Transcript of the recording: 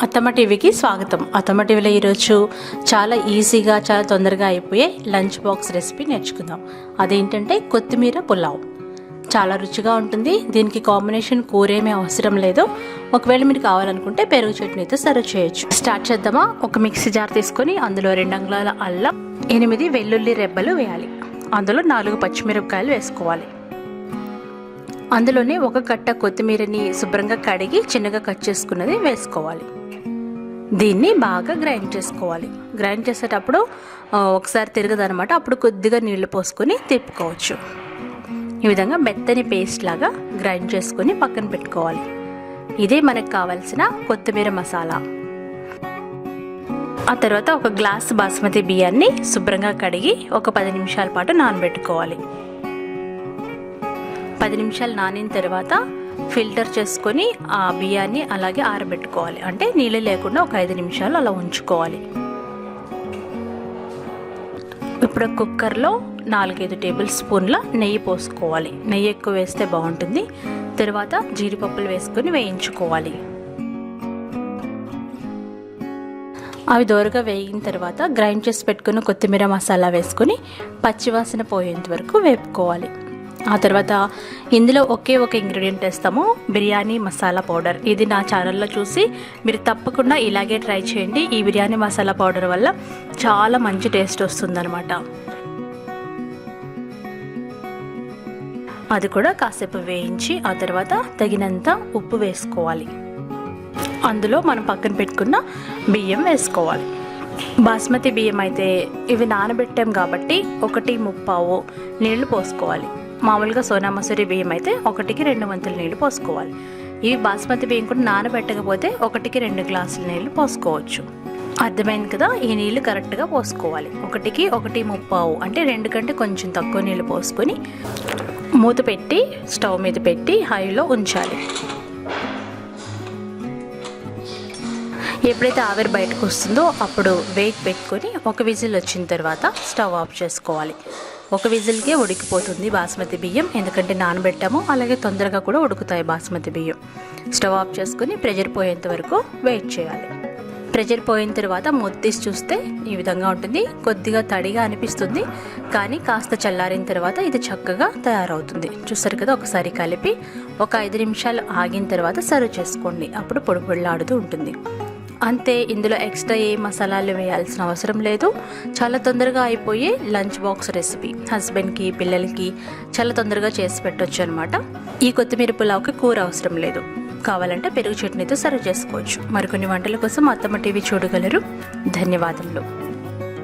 అత్తమ్మ టీవీకి స్వాగతం. అత్తమ్మ టీవీలో ఈరోజు చాలా ఈజీగా చాలా తొందరగా అయిపోయే లంచ్ బాక్స్ రెసిపీ నేర్చుకుందాం. అదేంటంటే కొత్తిమీర పులావ్. చాలా రుచిగా ఉంటుంది. దీనికి కాంబినేషన్ కూర ఏమీ అవసరం లేదు. ఒకవేళ మీరు కావాలనుకుంటే పెరుగు చట్నీతో సర్వ్ చేయొచ్చు. స్టార్ట్ చేద్దామా? ఒక మిక్సీ జార్ తీసుకొని అందులో 2 అంగుళాల అల్లం, 8 వెల్లుల్లి రెబ్బలు వేయాలి. అందులో 4 పచ్చిమిరపకాయలు వేసుకోవాలి. అందులోనే 1 కట్ట కొత్తిమీరని శుభ్రంగా కడిగి చిన్నగా కట్ చేసుకున్నది వేసుకోవాలి. దీన్ని బాగా గ్రైండ్ చేసుకోవాలి. గ్రైండ్ చేసేటప్పుడు ఒకసారి తిరగదనమాట. అప్పుడు కొద్దిగా నీళ్లు పోసుకొని తిప్పుకోవచ్చు. ఈ విధంగా మెత్తని పేస్ట్ లాగా గ్రైండ్ చేసుకొని పక్కన పెట్టుకోవాలి. ఇదే మనకు కావాల్సిన కొత్తిమీర మసాలా. ఆ తర్వాత 1 గ్లాస్ బాస్మతి బియ్యాన్ని శుభ్రంగా కడిగి ఒక 10 నిమిషాల పాటు నానబెట్టుకోవాలి. 10 నిమిషాలు నానిన తర్వాత ఫిల్టర్ చేసుకొని ఆ బియ్యాన్ని అలాగే ఆరబెట్టుకోవాలి. అంటే నీళ్ళు లేకుండా ఒక 5 నిమిషాలు అలా ఉంచుకోవాలి. ఇప్పుడు కుక్కర్లో 4-5 టేబుల్ స్పూన్ల నెయ్యి పోసుకోవాలి. నెయ్యి ఎక్కువ వేస్తే బాగుంటుంది. తర్వాత జీడిపప్పులు వేసుకొని వేయించుకోవాలి. అవి దోరగా వేగిన తర్వాత గ్రైండ్ చేసి పెట్టుకున్న కొత్తిమీర మసాలా వేసుకొని పచ్చివాసన పోయేంత వరకు వేపుకోవాలి. ఆ తర్వాత ఇందులో ఒకే ఒక ఇంగ్రీడియంట్ వేస్తాము, బిర్యానీ మసాలా పౌడర్. ఇది నా ఛానల్లో చూసి మీరు తప్పకుండా ఇలాగే ట్రై చేయండి. ఈ బిర్యానీ మసాలా పౌడర్ వల్ల చాలా మంచి టేస్ట్ వస్తుందన్నమాట. అది కూడా కాసేపు వేయించి ఆ తర్వాత తగినంత ఉప్పు వేసుకోవాలి. అందులో మనం పక్కన పెట్టుకున్న బియ్యం వేసుకోవాలి. బాస్మతి బియ్యం అయితే ఇవి నానబెట్టాం కాబట్టి 1.25 నీళ్లు పోసుకోవాలి. మామూలుగా సోనా మసూరి బియ్యం అయితే 1కి 2 వంతుల నీళ్లు పోసుకోవాలి. ఇవి బాస్మతి బియ్యం కూడా నానబెట్టకపోతే 1కి 2 గ్లాసుల నీళ్లు పోసుకోవచ్చు. అర్థమైంది కదా? ఈ నీళ్లు కరెక్ట్గా పోసుకోవాలి. 1కి 1.25 అంటే 2 కంటే కొంచెం తక్కువ నీళ్లు పోసుకొని మూత పెట్టి స్టవ్ మీద పెట్టి హైలో ఉంచాలి. ఎప్పుడైతే ఆవిరి బయటకు వస్తుందో అప్పుడు వెయిట్ పెట్టుకొని 1 విజిల్ వచ్చిన తర్వాత స్టవ్ ఆఫ్ చేసుకోవాలి. 1 విజిల్కే ఉడికిపోతుంది బాస్మతి బియ్యం. ఎందుకంటే నానబెట్టాము, అలాగే తొందరగా కూడా ఉడుకుతాయి బాస్మతి బియ్యం. స్టవ్ ఆఫ్ చేసుకుని ప్రెషర్ పోయేంత వరకు వెయిట్ చేయాలి. ప్రెషర్ పోయిన తర్వాత మూత తీసి చూస్తే ఈ విధంగా ఉంటుంది. కొద్దిగా తడిగా అనిపిస్తుంది, కానీ కాస్త చల్లారిన తర్వాత ఇది చక్కగా తయారవుతుంది. చూస్తారు కదా? ఒకసారి కలిపి ఒక 5 నిమిషాలు ఆగిన తర్వాత సర్వ్ చేసుకోండి. అప్పుడు పొడి పొడిలాడుతూ ఉంటుంది. అంతే. ఇందులో ఎక్స్ట్రా ఏ మసాలాలు వేయాల్సిన అవసరం లేదు. చాలా తొందరగా అయిపోయే లంచ్ బాక్స్ రెసిపీ. హస్బెండ్కి, పిల్లలకి చాలా తొందరగా చేసి పెట్టవచ్చు అనమాట. ఈ కొత్తిమీర పులావ్కి కూర అవసరం లేదు. కావాలంటే పెరుగు చట్నీతో సర్వ్ చేసుకోవచ్చు. మరికొన్ని వంటల కోసం అత్తమ్మ టీవీ చూడగలరు. ధన్యవాదములు.